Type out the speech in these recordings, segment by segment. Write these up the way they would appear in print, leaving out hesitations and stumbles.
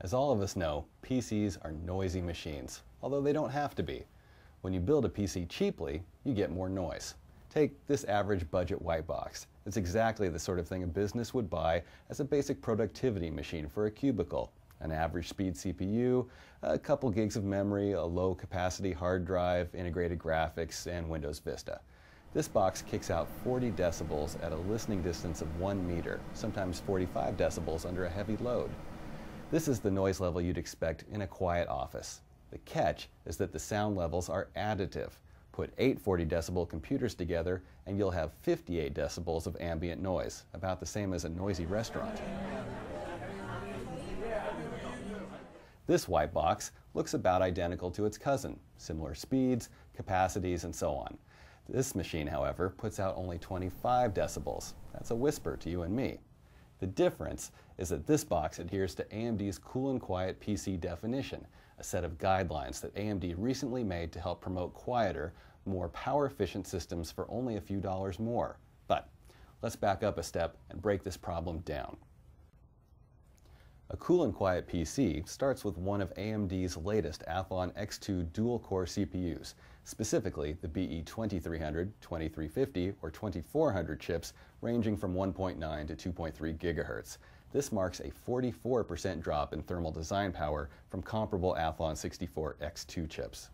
As all of us know, PCs are noisy machines, although they don't have to be. When you build a PC cheaply, you get more noise. Take this average budget white box. It's exactly the sort of thing a business would buy as a basic productivity machine for a cubicle. An average speed CPU, a couple gigs of memory, a low capacity hard drive, integrated graphics, and Windows Vista. This box kicks out 40 decibels at a listening distance of 1 meter, sometimes 45 decibels under a heavy load. This is the noise level you'd expect in a quiet office. The catch is that the sound levels are additive. Put 8 40 decibel computers together and you'll have 58 decibels of ambient noise, about the same as a noisy restaurant. This white box looks about identical to its cousin, similar speeds, capacities, and so on. This machine, however, puts out only 25 decibels. That's a whisper to you and me. The difference is that this box adheres to AMD's Cool and Quiet PC definition, a set of guidelines that AMD recently made to help promote quieter, more power-efficient systems for only a few dollars more. But let's back up a step and break this problem down. A Cool and Quiet PC starts with one of AMD's latest Athlon X2 dual-core CPUs, specifically the BE2300, 2350, or 2400 chips ranging from 1.9 to 2.3 gigahertz. This marks a 44% drop in thermal design power from comparable Athlon 64 X2 chips.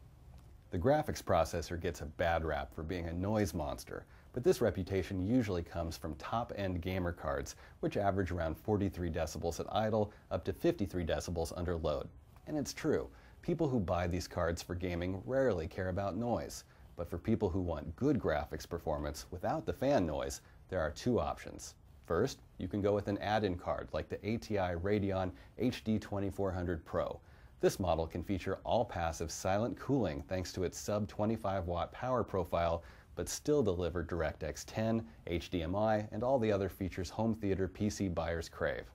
The graphics processor gets a bad rap for being a noise monster, but this reputation usually comes from top-end gamer cards, which average around 43 decibels at idle, up to 53 decibels under load. And it's true, people who buy these cards for gaming rarely care about noise. But for people who want good graphics performance without the fan noise, there are two options. First, you can go with an add-in card like the ATI Radeon HD 2400 Pro. This model can feature all-passive silent cooling thanks to its sub-25 watt power profile, but still deliver DirectX 10, HDMI, and all the other features home theater PC buyers crave.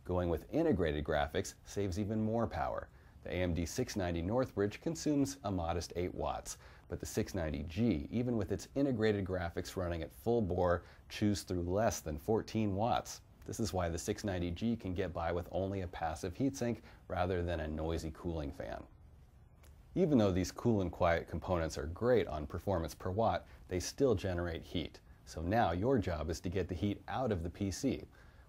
Going with integrated graphics saves even more power. The AMD 690 Northbridge consumes a modest 8 watts, but the 690G, even with its integrated graphics running at full bore, chews through less than 14 watts. This is why the 690G can get by with only a passive heatsink rather than a noisy cooling fan. Even though these cool and quiet components are great on performance per watt, they still generate heat. So now your job is to get the heat out of the PC.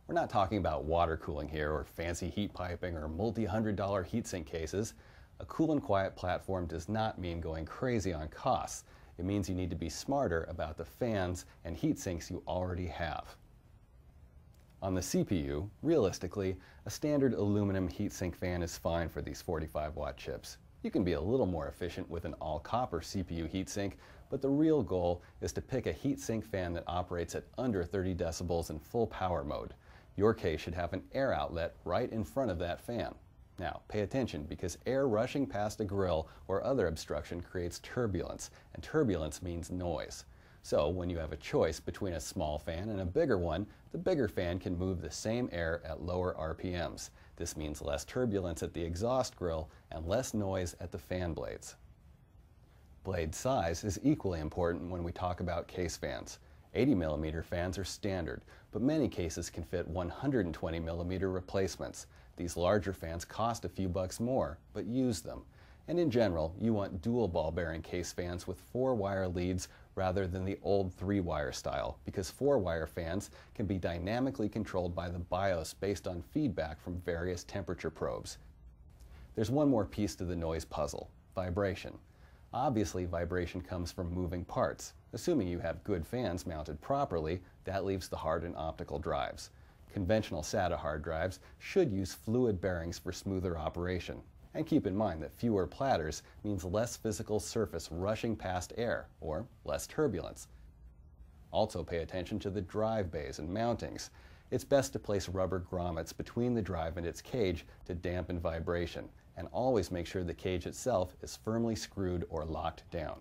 We're not talking about water cooling here or fancy heat piping or multi-$100 heatsink cases. A cool and quiet platform does not mean going crazy on costs. It means you need to be smarter about the fans and heat sinks you already have. On the CPU, realistically, a standard aluminum heatsink fan is fine for these 45-watt chips. You can be a little more efficient with an all-copper CPU heatsink, but the real goal is to pick a heatsink fan that operates at under 30 decibels in full power mode. Your case should have an air outlet right in front of that fan. Now, pay attention, because air rushing past a grill or other obstruction creates turbulence, and turbulence means noise. So, when you have a choice between a small fan and a bigger one, the bigger fan can move the same air at lower RPMs. This means less turbulence at the exhaust grill and less noise at the fan blades. Blade size is equally important when we talk about case fans. 80mm fans are standard, but many cases can fit 120mm replacements. These larger fans cost a few bucks more, but use them. And in general, you want dual ball bearing case fans with 4-wire leads rather than the old 3-wire style, because 4-wire fans can be dynamically controlled by the BIOS based on feedback from various temperature probes. There's one more piece to the noise puzzle: vibration. Obviously, vibration comes from moving parts. Assuming you have good fans mounted properly, that leaves the hard and optical drives. Conventional SATA hard drives should use fluid bearings for smoother operation. And keep in mind that fewer platters means less physical surface rushing past air, or less turbulence. Also pay attention to the drive bays and mountings. It's best to place rubber grommets between the drive and its cage to dampen vibration, and always make sure the cage itself is firmly screwed or locked down.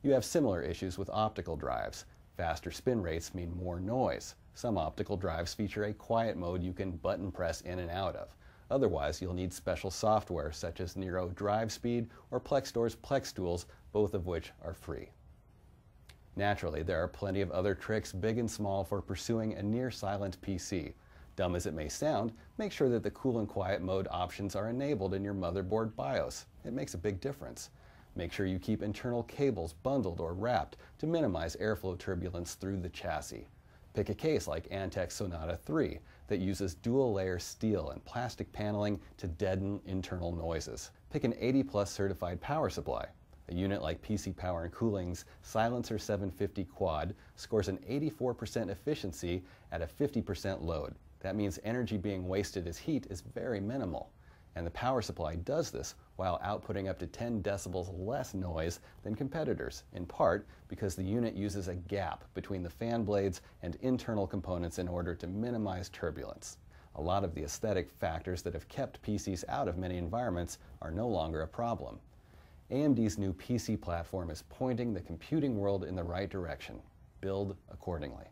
You have similar issues with optical drives. Faster spin rates mean more noise. Some optical drives feature a quiet mode you can button press in and out of. Otherwise, you'll need special software such as Nero Drive Speed or Plexdoor's Plex Tools, both of which are free. Naturally, there are plenty of other tricks, big and small, for pursuing a near-silent PC. Dumb as it may sound, make sure that the cool and quiet mode options are enabled in your motherboard BIOS. It makes a big difference. Make sure you keep internal cables bundled or wrapped to minimize airflow turbulence through the chassis. Pick a case like Antec Sonata 3 that uses dual-layer steel and plastic paneling to deaden internal noises. Pick an 80+ certified power supply. A unit like PC Power & Cooling's Silencer 750 Quad scores an 84% efficiency at a 50% load. That means energy being wasted as heat is very minimal. And the power supply does this while outputting up to 10 decibels less noise than competitors, in part because the unit uses a gap between the fan blades and internal components in order to minimize turbulence. A lot of the aesthetic factors that have kept PCs out of many environments are no longer a problem. AMD's new PC platform is pointing the computing world in the right direction. Build accordingly.